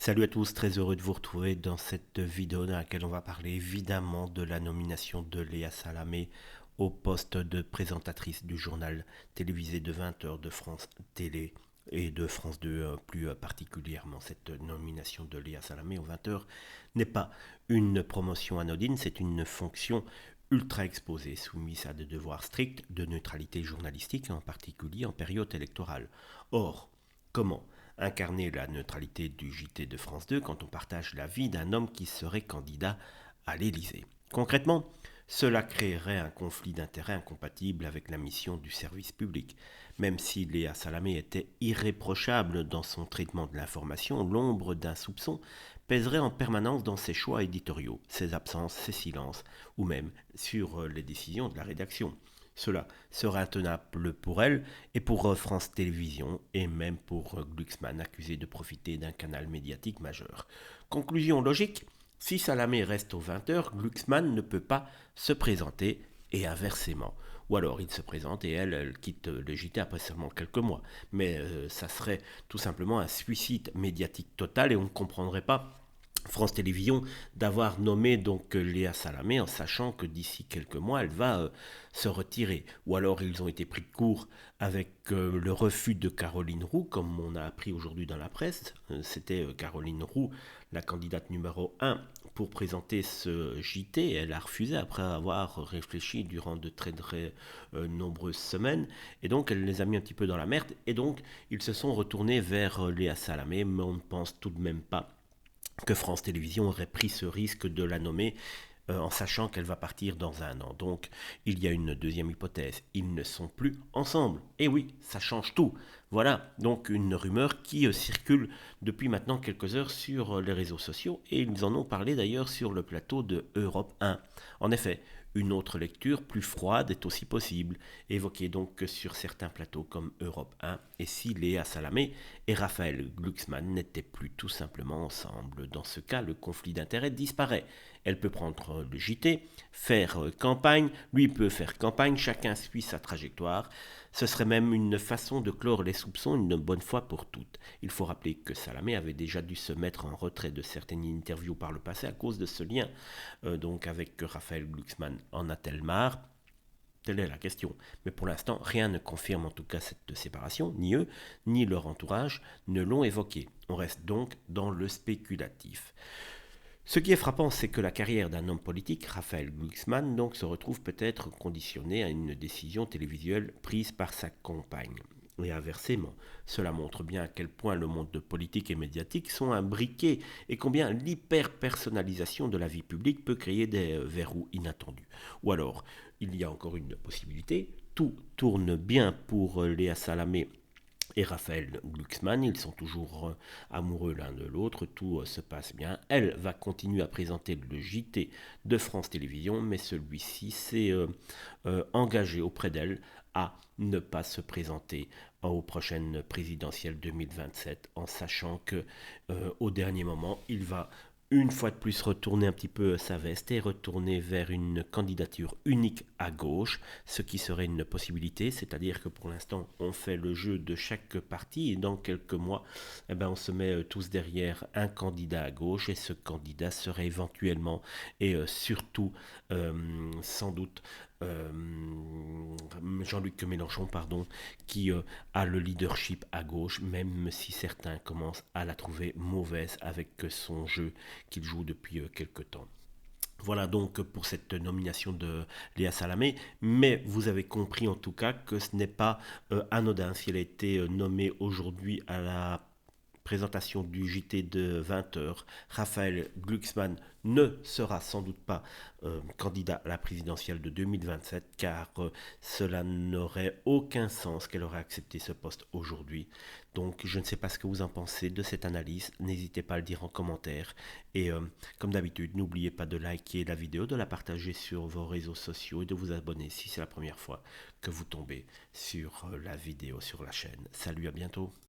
Salut à tous, très heureux de vous retrouver dans cette vidéo dans laquelle on va parler évidemment de la nomination de Léa Salamé au poste de présentatrice du journal télévisé de 20 heures de France Télé et de France 2 plus particulièrement. Cette nomination de Léa Salamé aux 20 heures n'est pas une promotion anodine, c'est une fonction ultra exposée, soumise à des devoirs stricts de neutralité journalistique, en particulier en période électorale. Or, comment incarner la neutralité du JT de France 2 quand on partage la vie d'un homme qui serait candidat à l'Élysée? Concrètement, cela créerait un conflit d'intérêts incompatible avec la mission du service public. Même si Léa Salamé était irréprochable dans son traitement de l'information, l'ombre d'un soupçon pèserait en permanence dans ses choix éditoriaux, ses absences, ses silences, ou même sur les décisions de la rédaction. Cela sera intenable pour elle et pour France Télévisions et même pour Glucksmann, accusé de profiter d'un canal médiatique majeur. Conclusion logique, si Salamé reste aux 20 heures, Glucksmann ne peut pas se présenter et inversement. Ou alors il se présente et elle quitte le JT après seulement quelques mois. Mais ça serait tout simplement un suicide médiatique total et on ne comprendrait pas France Télévisions d'avoir nommé donc Léa Salamé en sachant que d'ici quelques mois elle va se retirer. Ou alors ils ont été pris de court avec le refus de Caroline Roux, comme on a appris aujourd'hui dans la presse. C'était Caroline Roux, la candidate numéro 1 pour présenter ce JT. Elle a refusé après avoir réfléchi durant de très nombreuses semaines. Et donc elle les a mis un petit peu dans la merde. Et donc ils se sont retournés vers Léa Salamé, mais on ne pense tout de même pas que France Télévisions aurait pris ce risque de la nommer en sachant qu'elle va partir dans un an. Donc il y a une deuxième hypothèse, ils ne sont plus ensemble. Et oui, ça change tout. Voilà donc une rumeur qui circule depuis maintenant quelques heures sur les réseaux sociaux et ils en ont parlé d'ailleurs sur le plateau de Europe 1. En effet, une autre lecture plus froide est aussi possible, évoquée donc sur certains plateaux comme Europe 1, et si Léa Salamé et Raphaël Glucksmann n'étaient plus tout simplement ensemble. Dans ce cas, le conflit d'intérêts disparaît. Elle peut prendre le JT, faire campagne, lui peut faire campagne, chacun suit sa trajectoire. Ce serait même une façon de clore les soupçons une bonne fois pour toutes. Il faut rappeler que Salamé avait déjà dû se mettre en retrait de certaines interviews par le passé à cause de ce lien donc avec Raphaël Glucksmann. En a-t-elle marre? Telle est la question. Mais pour l'instant, rien ne confirme en tout cas cette séparation. Ni eux, ni leur entourage ne l'ont évoqué. On reste donc dans le spéculatif. Ce qui est frappant, c'est que la carrière d'un homme politique, Raphaël Glucksmann, donc, se retrouve peut-être conditionnée à une décision télévisuelle prise par sa compagne. Et inversement, cela montre bien à quel point le monde politique et médiatique sont imbriqués et combien l'hyper-personnalisation de la vie publique peut créer des verrous inattendus. Ou alors, il y a encore une possibilité, tout tourne bien pour Léa Salamé et Raphaël Glucksmann, ils sont toujours amoureux l'un de l'autre, tout se passe bien. Elle va continuer à présenter le JT de France Télévisions, mais celui-ci s'est engagé auprès d'elle à ne pas se présenter aux prochaines présidentielles 2027, en sachant que au dernier moment, il va une fois de plus retourner un petit peu sa veste et retourner vers une candidature unique à gauche, ce qui serait une possibilité, c'est-à-dire que pour l'instant on fait le jeu de chaque parti et dans quelques mois eh ben, on se met tous derrière un candidat à gauche et ce candidat serait éventuellement et surtout sans doute euh, Jean-Luc Mélenchon, pardon, qui a le leadership à gauche, même si certains commencent à la trouver mauvaise avec son jeu qu'il joue depuis quelque temps. Voilà donc pour cette nomination de Léa Salamé, mais vous avez compris en tout cas que ce n'est pas anodin si elle a été nommée aujourd'hui à la présentation du JT de 20 heures. Raphaël Glucksmann ne sera sans doute pas candidat à la présidentielle de 2027 car cela n'aurait aucun sens qu'elle aurait accepté ce poste aujourd'hui. Donc je ne sais pas ce que vous en pensez de cette analyse, n'hésitez pas à le dire en commentaire et comme d'habitude n'oubliez pas de liker la vidéo, de la partager sur vos réseaux sociaux et de vous abonner si c'est la première fois que vous tombez sur la vidéo sur la chaîne. Salut, à bientôt.